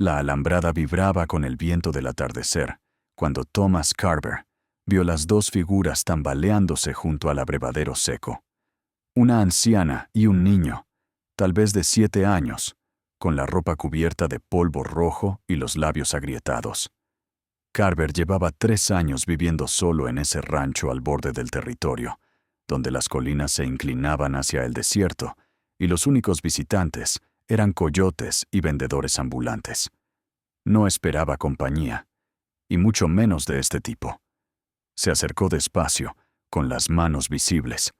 La alambrada vibraba con el viento del atardecer, cuando Thomas Carver vio las dos figuras tambaleándose junto al abrevadero seco. Una anciana y un niño, tal vez de 7 años, con la ropa cubierta de polvo rojo y los labios agrietados. Carver llevaba 3 años viviendo solo en ese rancho al borde del territorio, donde las colinas se inclinaban hacia el desierto, y los únicos visitantes eran coyotes y vendedores ambulantes. No esperaba compañía, y mucho menos de este tipo. Se acercó despacio, con las manos visibles.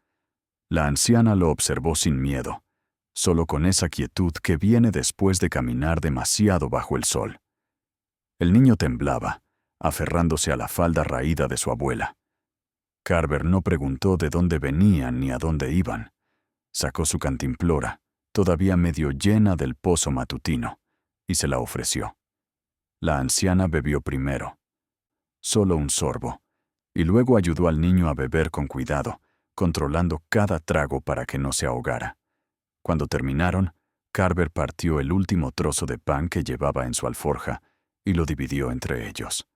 La anciana lo observó sin miedo, solo con esa quietud que viene después de caminar demasiado bajo el sol. El niño temblaba, aferrándose a la falda raída de su abuela. Carver no preguntó de dónde venían ni a dónde iban. Sacó su cantimplora, todavía medio llena del pozo matutino, y se la ofreció. La anciana bebió primero, solo un sorbo, y luego ayudó al niño a beber con cuidado, controlando cada trago para que no se ahogara. Cuando terminaron, Carver partió el último trozo de pan que llevaba en su alforja y lo dividió entre ellos.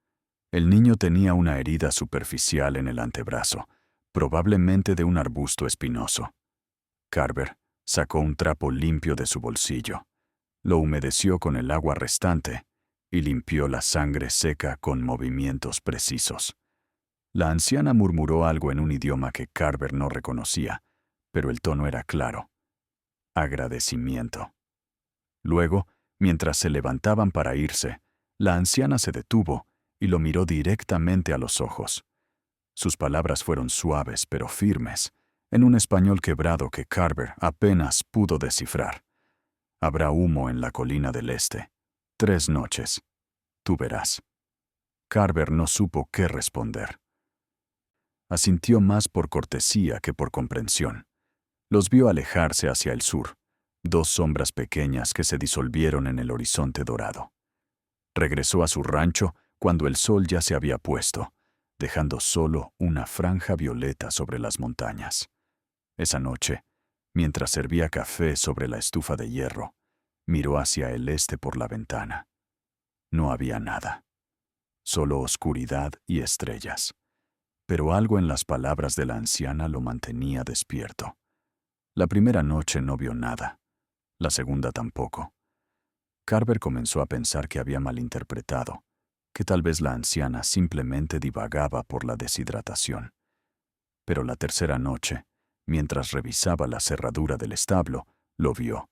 El niño tenía una herida superficial en el antebrazo, probablemente de un arbusto espinoso. Carver sacó un trapo limpio de su bolsillo, lo humedeció con el agua restante y limpió la sangre seca con movimientos precisos. La anciana murmuró algo en un idioma que Carver no reconocía, pero el tono era claro. Agradecimiento. Luego, mientras se levantaban para irse, la anciana se detuvo y lo miró directamente a los ojos. Sus palabras fueron suaves pero firmes, en un español quebrado que Carver apenas pudo descifrar. Habrá humo en la colina del este. 3 noches. Tú verás. Carver no supo qué responder. Asintió más por cortesía que por comprensión. Los vio alejarse hacia el sur, 2 sombras pequeñas que se disolvieron en el horizonte dorado. Regresó a su rancho cuando el sol ya se había puesto, dejando solo una franja violeta sobre las montañas. Esa noche, mientras servía café sobre la estufa de hierro, miró hacia el este por la ventana. No había nada, solo oscuridad y estrellas. Pero algo en las palabras de la anciana lo mantenía despierto. La primera noche no vio nada, la segunda tampoco. Carver comenzó a pensar que había malinterpretado, que tal vez la anciana simplemente divagaba por la deshidratación. Pero la tercera noche, mientras revisaba la cerradura del establo, lo vio.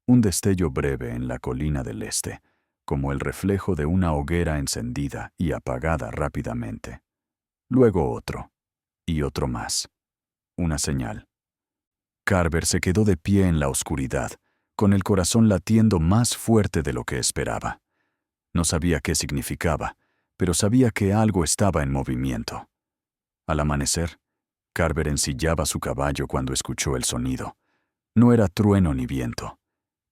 Un destello breve en la colina del este, como el reflejo de una hoguera encendida y apagada rápidamente. Luego otro, y otro más. Una señal. Carver se quedó de pie en la oscuridad, con el corazón latiendo más fuerte de lo que esperaba. No sabía qué significaba, pero sabía que algo estaba en movimiento. Al amanecer, Carver ensillaba su caballo cuando escuchó el sonido. No era trueno ni viento.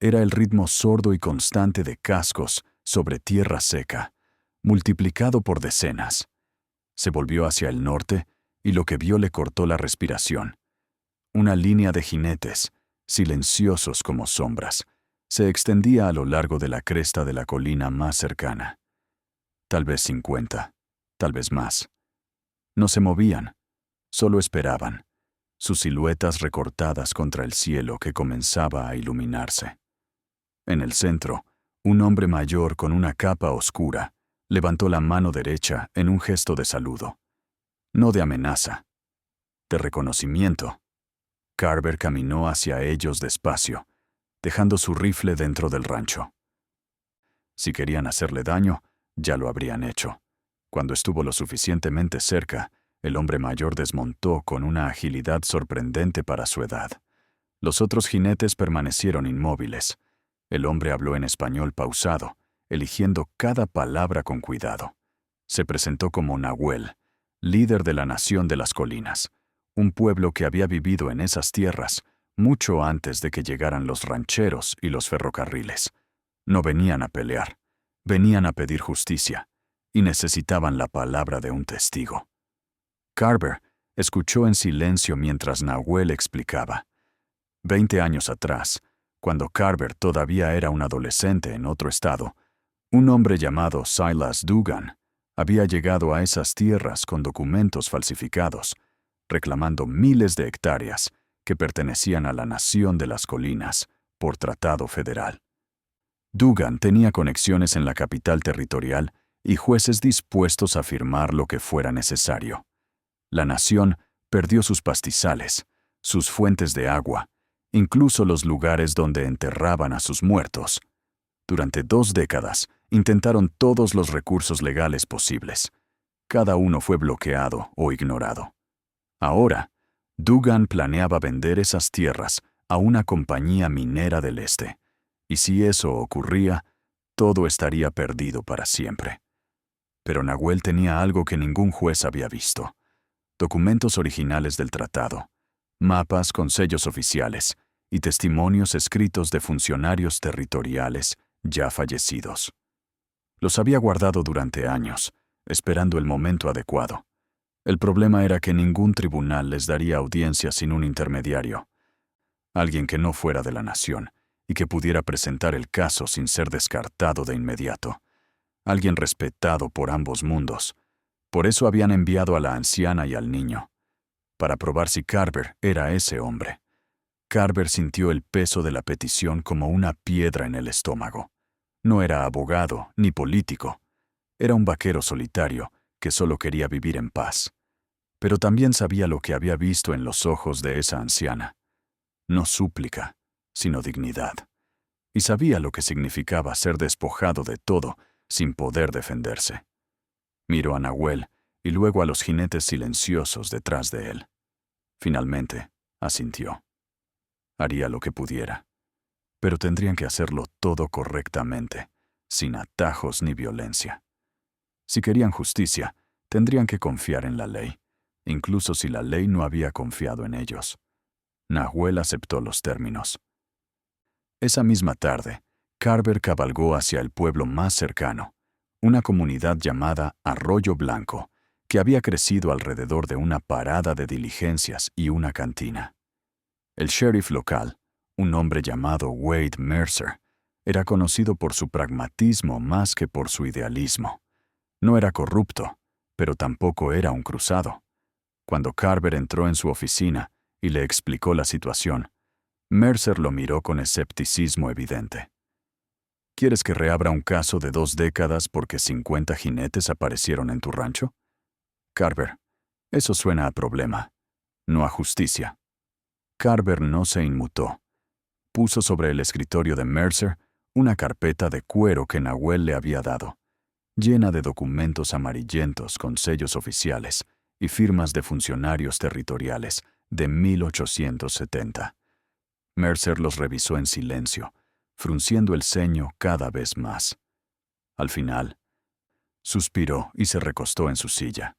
Era el ritmo sordo y constante de cascos sobre tierra seca, multiplicado por decenas. Se volvió hacia el norte y lo que vio le cortó la respiración. Una línea de jinetes, silenciosos como sombras, se extendía a lo largo de la cresta de la colina más cercana. Tal vez 50, tal vez más. No se movían, solo esperaban, sus siluetas recortadas contra el cielo que comenzaba a iluminarse. En el centro, un hombre mayor con una capa oscura levantó la mano derecha en un gesto de saludo. No de amenaza, de reconocimiento. Carver caminó hacia ellos despacio, dejando su rifle dentro del rancho. Si querían hacerle daño, ya lo habrían hecho. Cuando estuvo lo suficientemente cerca, el hombre mayor desmontó con una agilidad sorprendente para su edad. Los otros jinetes permanecieron inmóviles. El hombre habló en español pausado, eligiendo cada palabra con cuidado. Se presentó como Nahuel, líder de la nación de las colinas, un pueblo que había vivido en esas tierras mucho antes de que llegaran los rancheros y los ferrocarriles. No venían a pelear, venían a pedir justicia, y necesitaban la palabra de un testigo. Carver escuchó en silencio mientras Nahuel explicaba. 20 años atrás, cuando Carver todavía era un adolescente en otro estado, Un hombre llamado Silas Dugan había llegado a esas tierras con documentos falsificados, reclamando miles de hectáreas que pertenecían a la Nación de las Colinas por tratado federal. Dugan tenía conexiones en la capital territorial y jueces dispuestos a firmar lo que fuera necesario. La nación perdió sus pastizales, sus fuentes de agua, incluso los lugares donde enterraban a sus muertos. Durante 2 décadas intentaron todos los recursos legales posibles. Cada uno fue bloqueado o ignorado. Ahora, Dugan planeaba vender esas tierras a una compañía minera del este, y si eso ocurría, todo estaría perdido para siempre. Pero Nahuel tenía algo que ningún juez había visto: documentos originales del tratado, mapas con sellos oficiales y testimonios escritos de funcionarios territoriales ya fallecidos. Los había guardado durante años, esperando el momento adecuado. El problema era que ningún tribunal les daría audiencia sin un intermediario, alguien que no fuera de la nación y que pudiera presentar el caso sin ser descartado de inmediato, alguien respetado por ambos mundos. Por eso habían enviado a la anciana y al niño, para probar si Carver era ese hombre. Carver sintió el peso de la petición como una piedra en el estómago. No era abogado ni político. Era un vaquero solitario que solo quería vivir en paz. Pero también sabía lo que había visto en los ojos de esa anciana. No súplica, sino dignidad. Y sabía lo que significaba ser despojado de todo sin poder defenderse. Miró a Nahuel y luego a los jinetes silenciosos detrás de él. Finalmente, asintió. Haría lo que pudiera. Pero tendrían que hacerlo todo correctamente, sin atajos ni violencia. Si querían justicia, tendrían que confiar en la ley, incluso si la ley no había confiado en ellos. Nahuel aceptó los términos. Esa misma tarde, Carver cabalgó hacia el pueblo más cercano, una comunidad llamada Arroyo Blanco, que había crecido alrededor de una parada de diligencias y una cantina. El sheriff local, un hombre llamado Wade Mercer, era conocido por su pragmatismo más que por su idealismo. No era corrupto, pero tampoco era un cruzado. Cuando Carver entró en su oficina y le explicó la situación, Mercer lo miró con escepticismo evidente. ¿Quieres que reabra un caso de 2 décadas porque 50 jinetes aparecieron en tu rancho? Carver, eso suena a problema, no a justicia. Carver no se inmutó. Puso sobre el escritorio de Mercer una carpeta de cuero que Nahuel le había dado, llena de documentos amarillentos con sellos oficiales y firmas de funcionarios territoriales de 1870. Mercer los revisó en silencio, frunciendo el ceño cada vez más. Al final, suspiró y se recostó en su silla.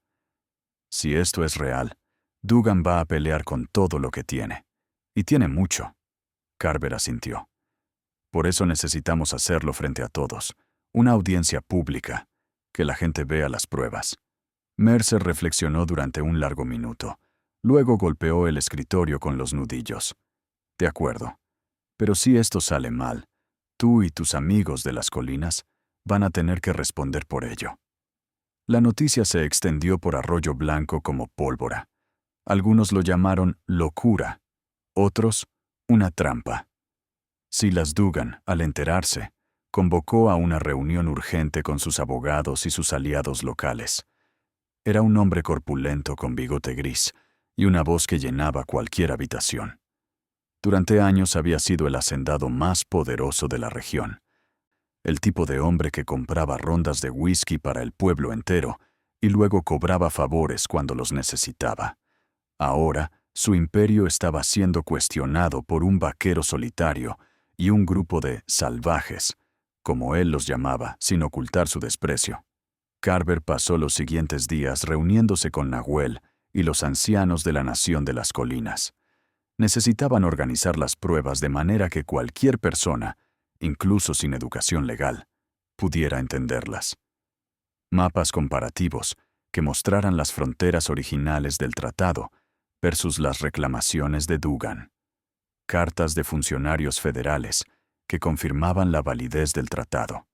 Si esto es real, Dugan va a pelear con todo lo que tiene. Y tiene mucho. Carver asintió. Por eso necesitamos hacerlo frente a todos. Una audiencia pública. Que la gente vea las pruebas. Mercer reflexionó durante un largo minuto. Luego golpeó el escritorio con los nudillos. De acuerdo. Pero si esto sale mal, tú y tus amigos de las colinas van a tener que responder por ello. La noticia se extendió por Arroyo Blanco como pólvora. Algunos lo llamaron locura, otros una trampa. Silas Dugan, al enterarse, convocó a una reunión urgente con sus abogados y sus aliados locales. Era un hombre corpulento con bigote gris y una voz que llenaba cualquier habitación. Durante años había sido el hacendado más poderoso de la región. El tipo de hombre que compraba rondas de whisky para el pueblo entero y luego cobraba favores cuando los necesitaba. Ahora, su imperio estaba siendo cuestionado por un vaquero solitario y un grupo de salvajes, como él los llamaba, sin ocultar su desprecio. Carver pasó los siguientes días reuniéndose con Nahuel y los ancianos de la Nación de las Colinas. Necesitaban organizar las pruebas de manera que cualquier persona, incluso sin educación legal, pudiera entenderlas. Mapas comparativos que mostraran las fronteras originales del tratado versus las reclamaciones de Dugan. Cartas de funcionarios federales que confirmaban la validez del tratado.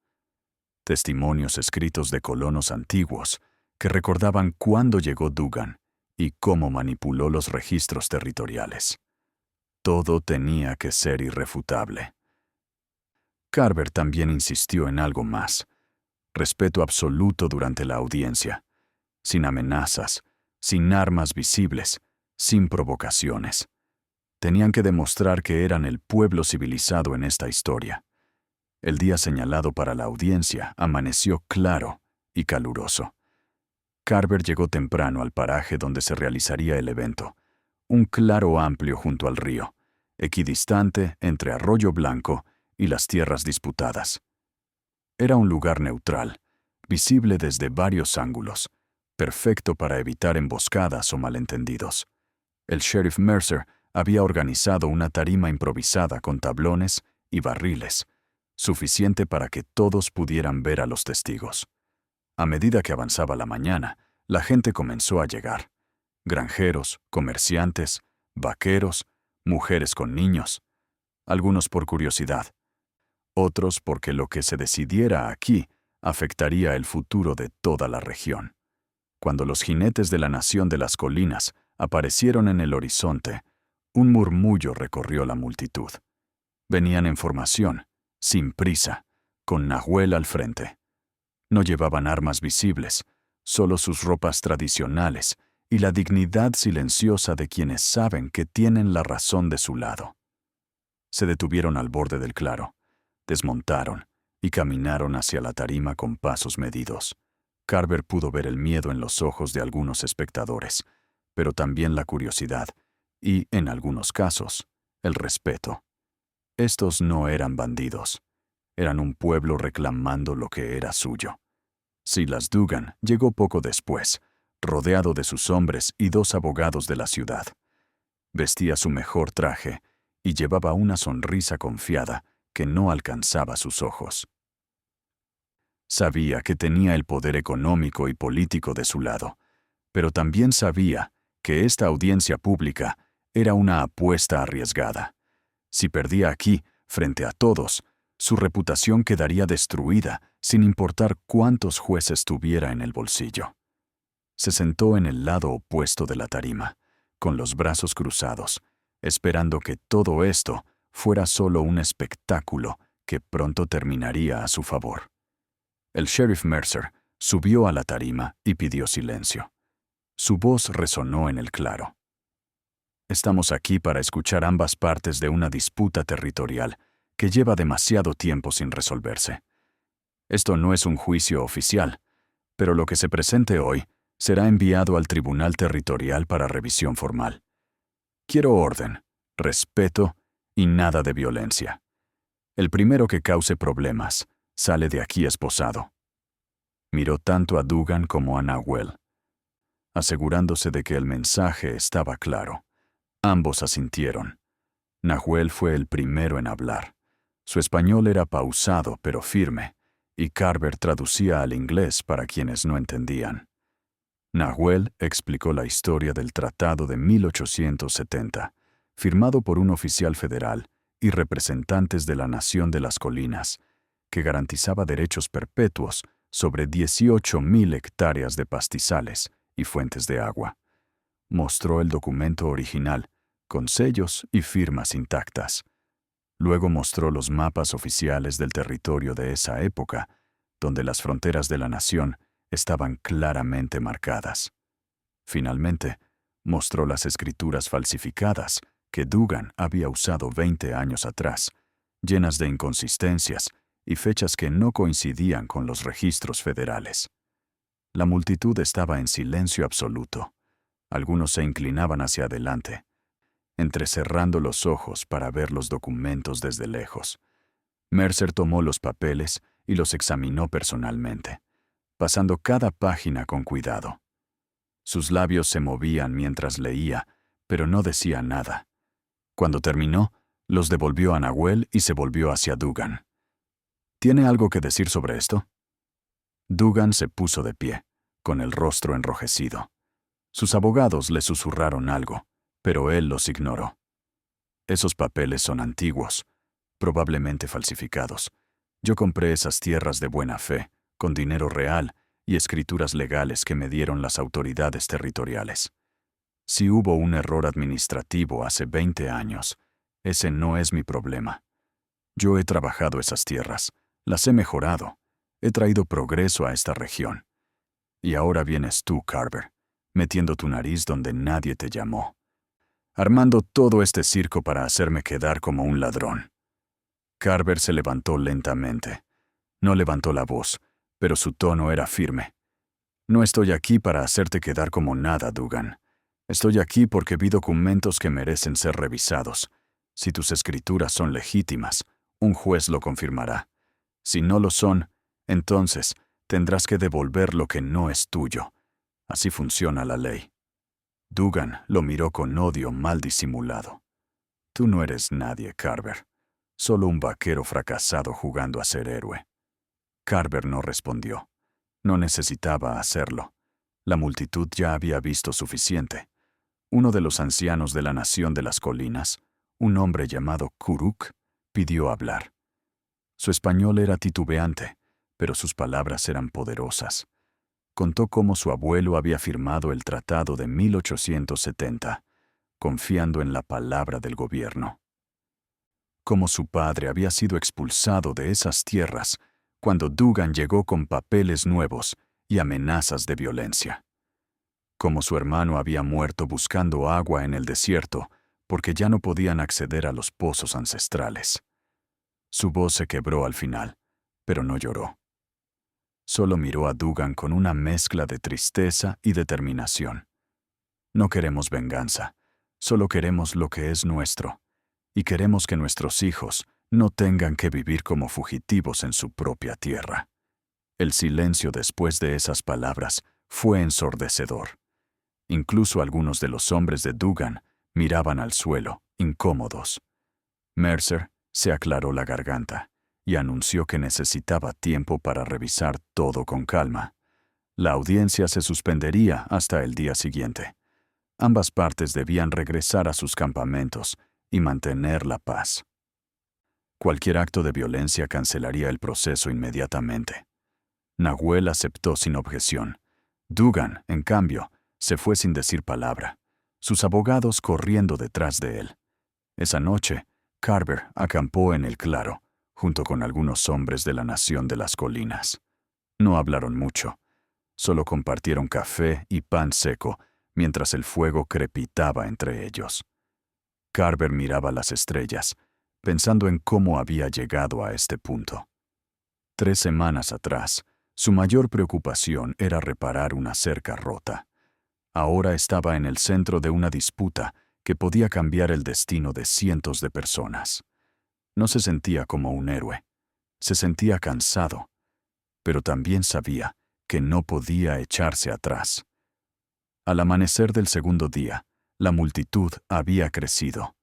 testimonios escritos de colonos antiguos que recordaban cuándo llegó Dugan y cómo manipuló los registros territoriales. Todo tenía que ser irrefutable. Carver también insistió en algo más: respeto absoluto durante la audiencia, sin amenazas, sin armas visibles, sin provocaciones. Tenían que demostrar que eran el pueblo civilizado en esta historia. El día señalado para la audiencia amaneció claro y caluroso. Carver llegó temprano al paraje donde se realizaría el evento, un claro amplio junto al río, equidistante entre Arroyo Blanco y las tierras disputadas. Era un lugar neutral, visible desde varios ángulos, perfecto para evitar emboscadas o malentendidos. El sheriff Mercer había organizado una tarima improvisada con tablones y barriles, suficiente para que todos pudieran ver a los testigos. A medida que avanzaba la mañana, la gente comenzó a llegar: granjeros, comerciantes, vaqueros, mujeres con niños, algunos por curiosidad, otros porque lo que se decidiera aquí afectaría el futuro de toda la región. Cuando los jinetes de la nación de las colinas aparecieron en el horizonte, un murmullo recorrió la multitud. Venían en formación, sin prisa, con Nahuel al frente. No llevaban armas visibles, solo sus ropas tradicionales y la dignidad silenciosa de quienes saben que tienen la razón de su lado. Se detuvieron al borde del claro, desmontaron y caminaron hacia la tarima con pasos medidos. Carver pudo ver el miedo en los ojos de algunos espectadores, pero también la curiosidad y, en algunos casos, el respeto. Estos no eran bandidos. Eran un pueblo reclamando lo que era suyo. Silas Dugan llegó poco después, rodeado de sus hombres y 2 abogados de la ciudad. Vestía su mejor traje y llevaba una sonrisa confiada que no alcanzaba sus ojos. Sabía que tenía el poder económico y político de su lado, pero también sabía que esta audiencia pública era una apuesta arriesgada. Si perdía aquí, frente a todos, su reputación quedaría destruida sin importar cuántos jueces tuviera en el bolsillo. Se sentó en el lado opuesto de la tarima, con los brazos cruzados, esperando que todo esto fuera solo un espectáculo que pronto terminaría a su favor. El sheriff Mercer subió a la tarima y pidió silencio. Su voz resonó en el claro. Estamos aquí para escuchar ambas partes de una disputa territorial que lleva demasiado tiempo sin resolverse. Esto no es un juicio oficial, pero lo que se presente hoy será enviado al Tribunal Territorial para revisión formal. Quiero orden, respeto y nada de violencia. El primero que cause problemas sale de aquí esposado. Miró tanto a Dugan como a Nahuel, asegurándose de que el mensaje estaba claro. Ambos asintieron. Nahuel fue el primero en hablar. Su español era pausado pero firme, y Carver traducía al inglés para quienes no entendían. Nahuel explicó la historia del Tratado de 1870, firmado por un oficial federal y representantes de la Nación de las Colinas, que garantizaba derechos perpetuos sobre 18,000 hectáreas de pastizales y fuentes de agua. Mostró el documento original, con sellos y firmas intactas. Luego mostró los mapas oficiales del territorio de esa época, donde las fronteras de la nación estaban claramente marcadas. Finalmente, mostró las escrituras falsificadas que Dugan había usado 20 años atrás, llenas de inconsistencias y fechas que no coincidían con los registros federales. La multitud estaba en silencio absoluto. Algunos se inclinaban hacia adelante, entrecerrando los ojos para ver los documentos desde lejos. Mercer tomó los papeles y los examinó personalmente, pasando cada página con cuidado. Sus labios se movían mientras leía, pero no decía nada. Cuando terminó, los devolvió a Nahuel y se volvió hacia Dugan. ¿Tiene algo que decir sobre esto? Dugan se puso de pie, con el rostro enrojecido. Sus abogados le susurraron algo, pero él los ignoró. Esos papeles son antiguos, probablemente falsificados. Yo compré esas tierras de buena fe, con dinero real y escrituras legales que me dieron las autoridades territoriales. Si hubo un error administrativo hace 20 años, ese no es mi problema. Yo he trabajado esas tierras, las he mejorado, he traído progreso a esta región. Y ahora vienes tú, Carver, metiendo tu nariz donde nadie te llamó, armando todo este circo para hacerme quedar como un ladrón. Carver se levantó lentamente. No levantó la voz, pero su tono era firme. No estoy aquí para hacerte quedar como nada, Dugan. Estoy aquí porque vi documentos que merecen ser revisados. Si tus escrituras son legítimas, un juez lo confirmará. Si no lo son, entonces tendrás que devolver lo que no es tuyo. Así funciona la ley. Dugan lo miró con odio mal disimulado. Tú no eres nadie, Carver. Solo un vaquero fracasado jugando a ser héroe. Carver no respondió. No necesitaba hacerlo. La multitud ya había visto suficiente. Uno de los ancianos de la nación de las colinas, un hombre llamado Kuruk, pidió hablar. Su español era titubeante, pero sus palabras eran poderosas. Contó cómo su abuelo había firmado el tratado de 1870, confiando en la palabra del gobierno. Cómo su padre había sido expulsado de esas tierras cuando Dugan llegó con papeles nuevos y amenazas de violencia. Cómo su hermano había muerto buscando agua en el desierto porque ya no podían acceder a los pozos ancestrales. Su voz se quebró al final, pero no lloró. Solo miró a Dugan con una mezcla de tristeza y determinación. No queremos venganza, solo queremos lo que es nuestro, y queremos que nuestros hijos no tengan que vivir como fugitivos en su propia tierra. El silencio después de esas palabras fue ensordecedor. Incluso algunos de los hombres de Dugan miraban al suelo, incómodos. Mercer se aclaró la garganta y anunció que necesitaba tiempo para revisar todo con calma. La audiencia se suspendería hasta el día siguiente. Ambas partes debían regresar a sus campamentos y mantener la paz. Cualquier acto de violencia cancelaría el proceso inmediatamente. Nahuel aceptó sin objeción. Dugan, en cambio, se fue sin decir palabra, sus abogados corriendo detrás de él. Esa noche, Carver acampó en el claro, junto con algunos hombres de la nación de las colinas. No hablaron mucho, solo compartieron café y pan seco mientras el fuego crepitaba entre ellos. Carver miraba las estrellas, pensando en cómo había llegado a este punto. 3 semanas atrás, su mayor preocupación era reparar una cerca rota. Ahora estaba en el centro de una disputa que podía cambiar el destino de cientos de personas. No se sentía como un héroe. Se sentía cansado, pero también sabía que no podía echarse atrás. Al amanecer del segundo día, la multitud había crecido.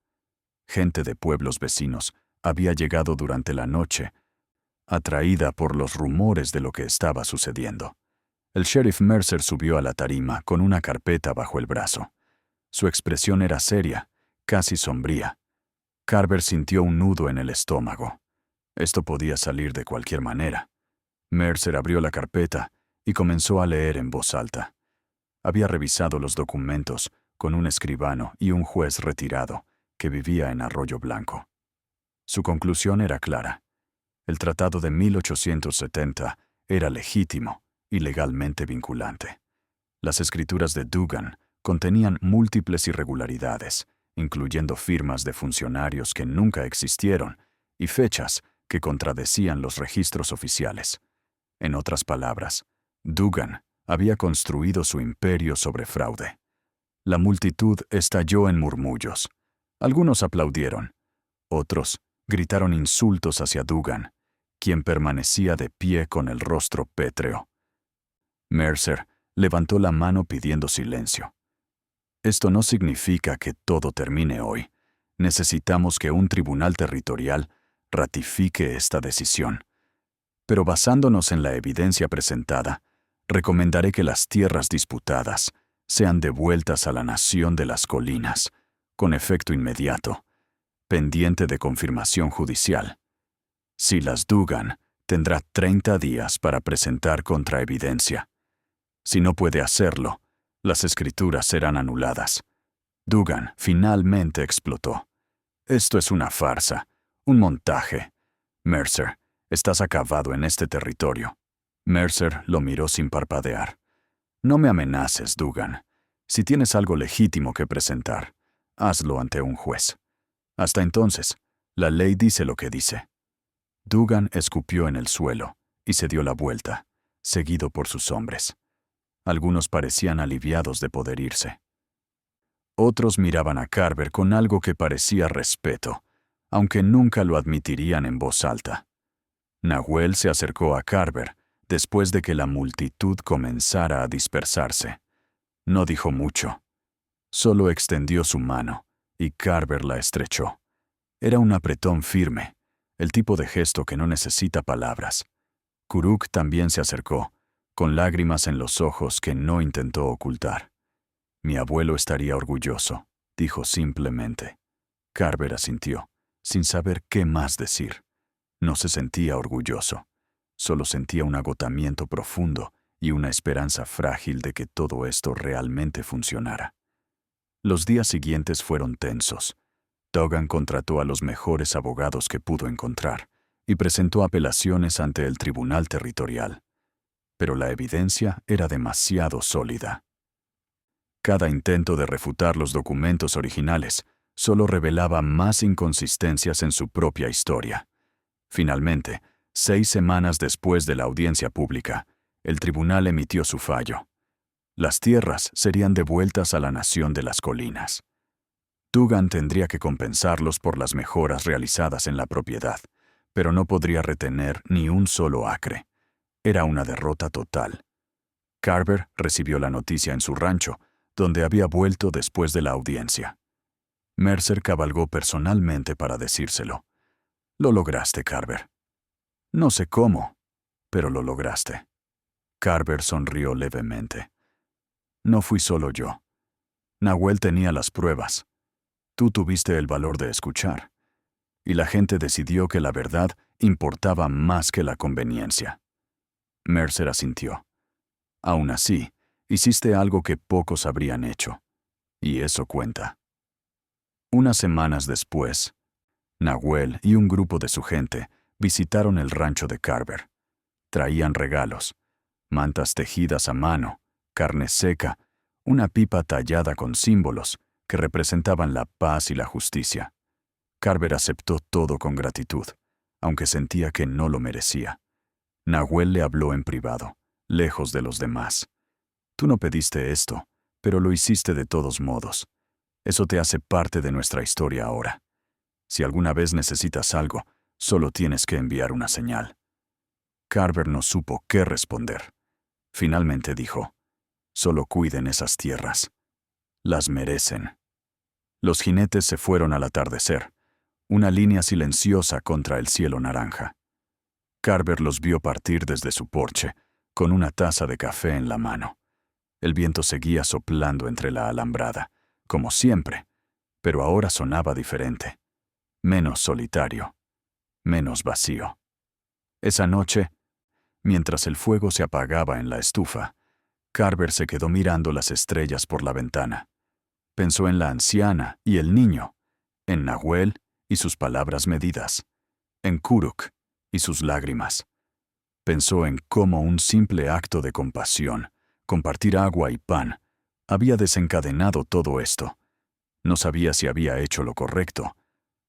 Gente de pueblos vecinos había llegado durante la noche, atraída por los rumores de lo que estaba sucediendo. El sheriff Mercer subió a la tarima con una carpeta bajo el brazo. Su expresión era seria, casi sombría. Carver sintió un nudo en el estómago. Esto podía salir de cualquier manera. Mercer abrió la carpeta y comenzó a leer en voz alta. Había revisado los documentos con un escribano y un juez retirado que vivía en Arroyo Blanco. Su conclusión era clara. El tratado de 1870 era legítimo y legalmente vinculante. Las escrituras de Dugan contenían múltiples irregularidades, incluyendo firmas de funcionarios que nunca existieron y fechas que contradecían los registros oficiales. En otras palabras, Dugan había construido su imperio sobre fraude. La multitud estalló en murmullos. Algunos aplaudieron. Otros gritaron insultos hacia Dugan, quien permanecía de pie con el rostro pétreo. Mercer levantó la mano pidiendo silencio. Esto no significa que todo termine hoy. Necesitamos que un tribunal territorial ratifique esta decisión. Pero basándonos en la evidencia presentada, recomendaré que las tierras disputadas sean devueltas a la nación de las colinas, con efecto inmediato, pendiente de confirmación judicial. Si las Dugan Tendrá 30 días para presentar contraevidencia. Si no puede hacerlo, las escrituras serán anuladas. Dugan finalmente explotó. Esto es una farsa, un montaje. Mercer, estás acabado en este territorio. Mercer lo miró sin parpadear. No me amenaces, Dugan. Si tienes algo legítimo que presentar, hazlo ante un juez. Hasta entonces, la ley dice lo que dice. Dugan escupió en el suelo y se dio la vuelta, seguido por sus hombres. Algunos parecían aliviados de poder irse. Otros miraban a Carver con algo que parecía respeto, aunque nunca lo admitirían en voz alta. Nahuel se acercó a Carver después de que la multitud comenzara a dispersarse. No dijo mucho. Solo extendió su mano, y Carver la estrechó. Era un apretón firme, el tipo de gesto que no necesita palabras. Kuruk también se acercó, con lágrimas en los ojos que no intentó ocultar. Mi abuelo estaría orgulloso, dijo simplemente. Carver asintió, sin saber qué más decir. No se sentía orgulloso, solo sentía un agotamiento profundo y una esperanza frágil de que todo esto realmente funcionara. Los días siguientes fueron tensos. Dugan contrató a los mejores abogados que pudo encontrar y presentó apelaciones ante el Tribunal Territorial. Pero la evidencia era demasiado sólida. Cada intento de refutar los documentos originales solo revelaba más inconsistencias en su propia historia. Finalmente, 6 semanas después de la audiencia pública, el tribunal emitió su fallo. Las tierras serían devueltas a la nación de las colinas. Dugan tendría que compensarlos por las mejoras realizadas en la propiedad, pero no podría retener ni un solo acre. Era una derrota total. Carver recibió la noticia en su rancho, donde había vuelto después de la audiencia. Mercer cabalgó personalmente para decírselo. Lo lograste, Carver. No sé cómo, pero lo lograste. Carver sonrió levemente. No fui solo yo. Nahuel tenía las pruebas. Tú tuviste el valor de escuchar. Y la gente decidió que la verdad importaba más que la conveniencia. Mercer asintió. Aún así, hiciste algo que pocos habrían hecho. Y eso cuenta. Unas semanas después, Nahuel y un grupo de su gente visitaron el rancho de Carver. Traían regalos, mantas tejidas a mano, carne seca, una pipa tallada con símbolos que representaban la paz y la justicia. Carver aceptó todo con gratitud, aunque sentía que no lo merecía. Nahuel le habló en privado, lejos de los demás. Tú no pediste esto, pero lo hiciste de todos modos. Eso te hace parte de nuestra historia ahora. Si alguna vez necesitas algo, solo tienes que enviar una señal. Carver no supo qué responder. Finalmente dijo, solo cuiden esas tierras. Las merecen. Los jinetes se fueron al atardecer, una línea silenciosa contra el cielo naranja. Carver los vio partir desde su porche, con una taza de café en la mano. El viento seguía soplando entre la alambrada, como siempre, pero ahora sonaba diferente. Menos solitario, menos vacío. Esa noche, mientras el fuego se apagaba en la estufa, Carver se quedó mirando las estrellas por la ventana. Pensó en la anciana y el niño, en Nahuel y sus palabras medidas, en Kuruk y sus lágrimas. Pensó en cómo un simple acto de compasión, compartir agua y pan, había desencadenado todo esto. No sabía si había hecho lo correcto,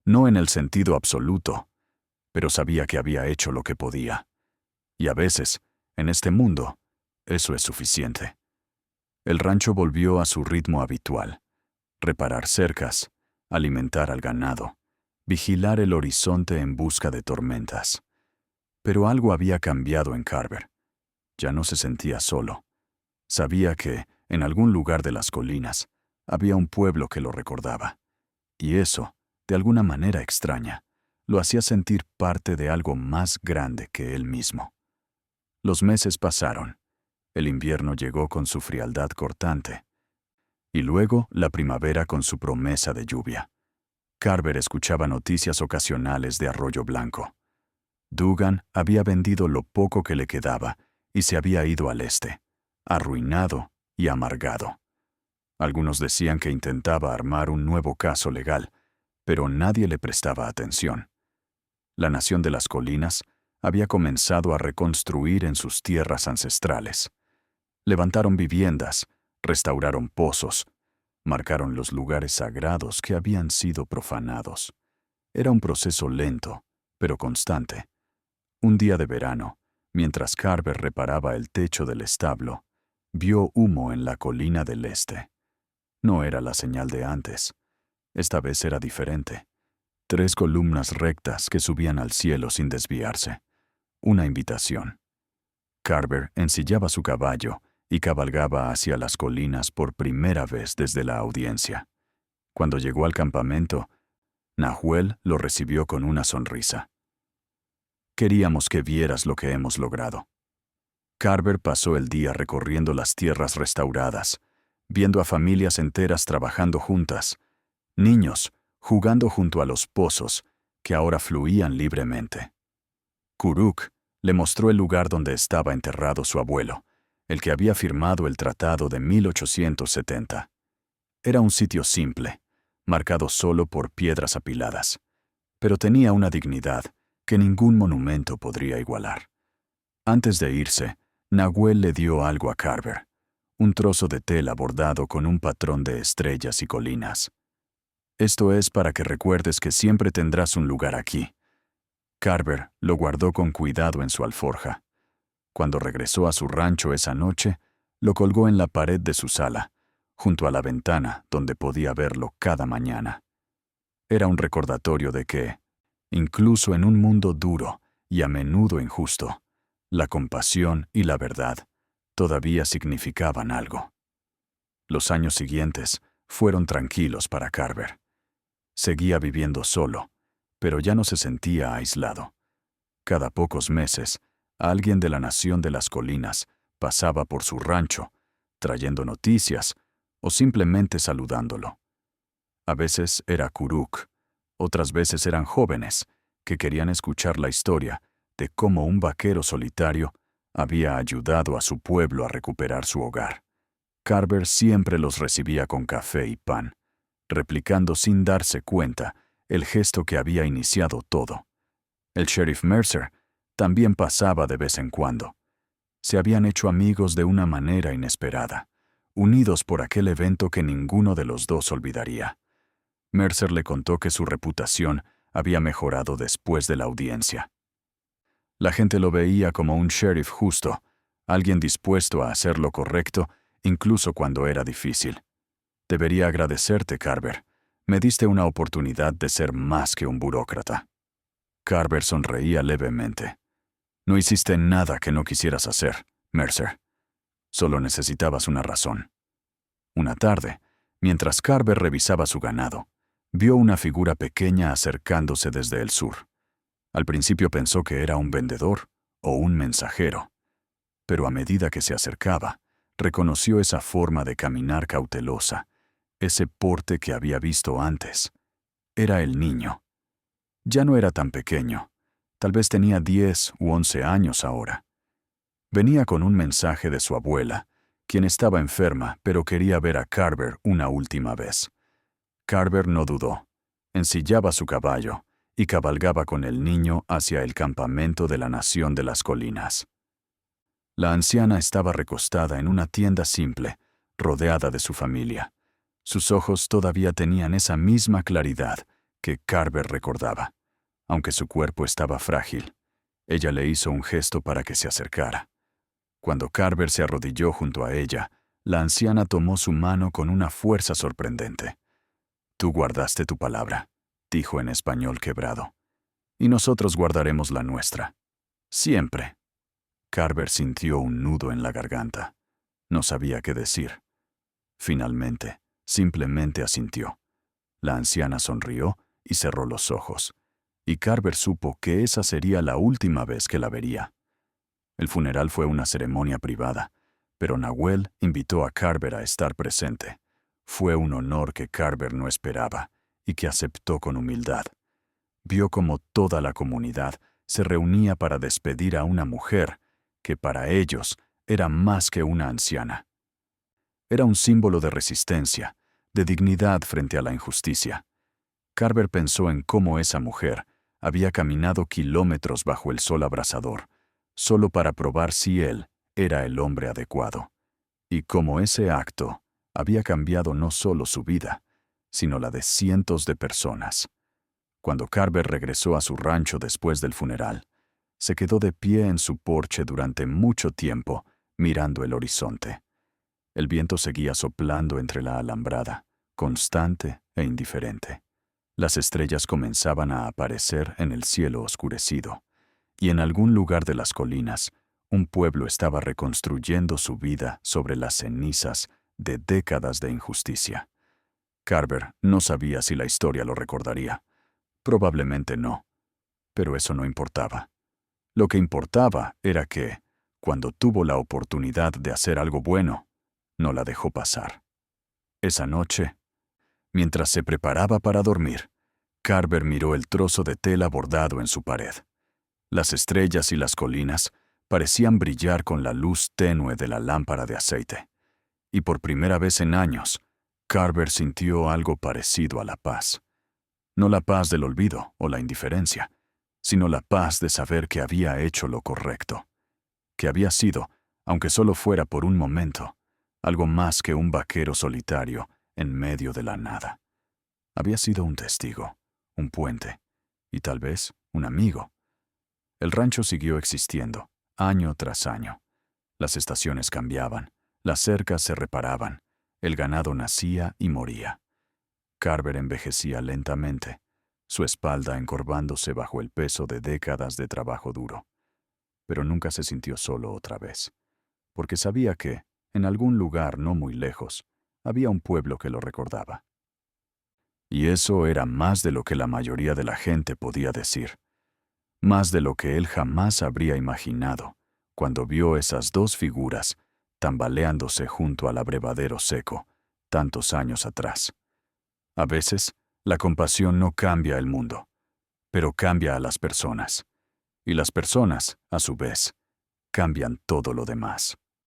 no en el sentido absoluto, pero sabía que había hecho lo que podía. Y a veces, en este mundo, eso es suficiente. El rancho volvió a su ritmo habitual. Reparar cercas, alimentar al ganado, vigilar el horizonte en busca de tormentas. Pero algo había cambiado en Carver. Ya no se sentía solo. Sabía que, en algún lugar de las colinas, había un pueblo que lo recordaba. Y eso, de alguna manera extraña, lo hacía sentir parte de algo más grande que él mismo. Los meses pasaron. El invierno llegó con su frialdad cortante. Y luego la primavera con su promesa de lluvia. Carver escuchaba noticias ocasionales de Arroyo Blanco. Dugan había vendido lo poco que le quedaba y se había ido al este, arruinado y amargado. Algunos decían que intentaba armar un nuevo caso legal, pero nadie le prestaba atención. La nación de las colinas había comenzado a reconstruir en sus tierras ancestrales. Levantaron viviendas, restauraron pozos, marcaron los lugares sagrados que habían sido profanados. Era un proceso lento, pero constante. Un día de verano, mientras Carver reparaba el techo del establo, vio humo en la colina del este. No era la señal de antes. Esta vez era diferente. 3 columnas rectas que subían al cielo sin desviarse. Una invitación. Carver ensillaba su caballo y cabalgaba hacia las colinas por primera vez desde la audiencia. Cuando llegó al campamento, Nahuel lo recibió con una sonrisa. Queríamos que vieras lo que hemos logrado. Carver pasó el día recorriendo las tierras restauradas, viendo a familias enteras trabajando juntas, niños jugando junto a los pozos que ahora fluían libremente. Kuruk le mostró el lugar donde estaba enterrado su abuelo, el que había firmado el Tratado de 1870. Era un sitio simple, marcado solo por piedras apiladas, pero tenía una dignidad que ningún monumento podría igualar. Antes de irse, Nahuel le dio algo a Carver, un trozo de tela bordado con un patrón de estrellas y colinas. Esto es para que recuerdes que siempre tendrás un lugar aquí. Carver lo guardó con cuidado en su alforja. Cuando regresó a su rancho esa noche, lo colgó en la pared de su sala, junto a la ventana donde podía verlo cada mañana. Era un recordatorio de que, incluso en un mundo duro y a menudo injusto, la compasión y la verdad todavía significaban algo. Los años siguientes fueron tranquilos para Carver. Seguía viviendo solo, pero ya no se sentía aislado. Cada pocos meses, alguien de la nación de las colinas pasaba por su rancho, trayendo noticias o simplemente saludándolo. A veces era Kuruk, otras veces eran jóvenes que querían escuchar la historia de cómo un vaquero solitario había ayudado a su pueblo a recuperar su hogar. Carver siempre los recibía con café y pan, replicando sin darse cuenta el gesto que había iniciado todo. El sheriff Mercer también pasaba de vez en cuando. Se habían hecho amigos de una manera inesperada, unidos por aquel evento que ninguno de los dos olvidaría. Mercer le contó que su reputación había mejorado después de la audiencia. La gente lo veía como un sheriff justo, alguien dispuesto a hacer lo correcto, incluso cuando era difícil. Debería agradecerte, Carver. Me diste una oportunidad de ser más que un burócrata. Carver sonreía levemente. No hiciste nada que no quisieras hacer, Mercer. Solo necesitabas una razón. Una tarde, mientras Carver revisaba su ganado, vio una figura pequeña acercándose desde el sur. Al principio pensó que era un vendedor o un mensajero, pero a medida que se acercaba, reconoció esa forma de caminar cautelosa, ese porte que había visto antes. Era el niño. Ya no era tan pequeño. Tal vez tenía 10 u 11 años ahora. Venía con un mensaje de su abuela, quien estaba enferma, pero quería ver a Carver una última vez. Carver no dudó. Ensillaba su caballo y cabalgaba con el niño hacia el campamento de la nación de las colinas. La anciana estaba recostada en una tienda simple, rodeada de su familia. Sus ojos todavía tenían esa misma claridad que Carver recordaba, aunque su cuerpo estaba frágil. Ella le hizo un gesto para que se acercara. Cuando Carver se arrodilló junto a ella, la anciana tomó su mano con una fuerza sorprendente. «Tú guardaste tu palabra», dijo en español quebrado. «Y nosotros guardaremos la nuestra. Siempre». Carver sintió un nudo en la garganta. No sabía qué decir. Finalmente, simplemente asintió. La anciana sonrió y cerró los ojos, y Carver supo que esa sería la última vez que la vería. El funeral fue una ceremonia privada, pero Nahuel invitó a Carver a estar presente. Fue un honor que Carver no esperaba y que aceptó con humildad. Vio cómo toda la comunidad se reunía para despedir a una mujer que para ellos era más que una anciana. Era un símbolo de resistencia, de dignidad frente a la injusticia. Carver pensó en cómo esa mujer había caminado kilómetros bajo el sol abrasador, solo para probar si él era el hombre adecuado, y cómo ese acto había cambiado no solo su vida, sino la de cientos de personas. Cuando Carver regresó a su rancho después del funeral, se quedó de pie en su porche durante mucho tiempo, mirando el horizonte. El viento seguía soplando entre la alambrada, constante e indiferente. Las estrellas comenzaban a aparecer en el cielo oscurecido, y en algún lugar de las colinas, un pueblo estaba reconstruyendo su vida sobre las cenizas de décadas de injusticia. Carver no sabía si la historia lo recordaría. Probablemente no, pero eso no importaba. Lo que importaba era que, cuando tuvo la oportunidad de hacer algo bueno, no la dejó pasar. Esa noche, mientras se preparaba para dormir, Carver miró el trozo de tela bordado en su pared. Las estrellas y las colinas parecían brillar con la luz tenue de la lámpara de aceite. Y por primera vez en años, Carver sintió algo parecido a la paz. No la paz del olvido o la indiferencia, sino la paz de saber que había hecho lo correcto. Que había sido, aunque solo fuera por un momento, algo más que un vaquero solitario en medio de la nada. Había sido un testigo, un puente, y tal vez un amigo. El rancho siguió existiendo, año tras año. Las estaciones cambiaban, las cercas se reparaban, el ganado nacía y moría. Carver envejecía lentamente, su espalda encorvándose bajo el peso de décadas de trabajo duro. Pero nunca se sintió solo otra vez, porque sabía que, en algún lugar no muy lejos, había un pueblo que lo recordaba. Y eso era más de lo que la mayoría de la gente podía decir, más de lo que él jamás habría imaginado cuando vio esas dos figuras tambaleándose junto al abrevadero seco, tantos años atrás. A veces, la compasión no cambia el mundo, pero cambia a las personas. Y las personas, a su vez, cambian todo lo demás.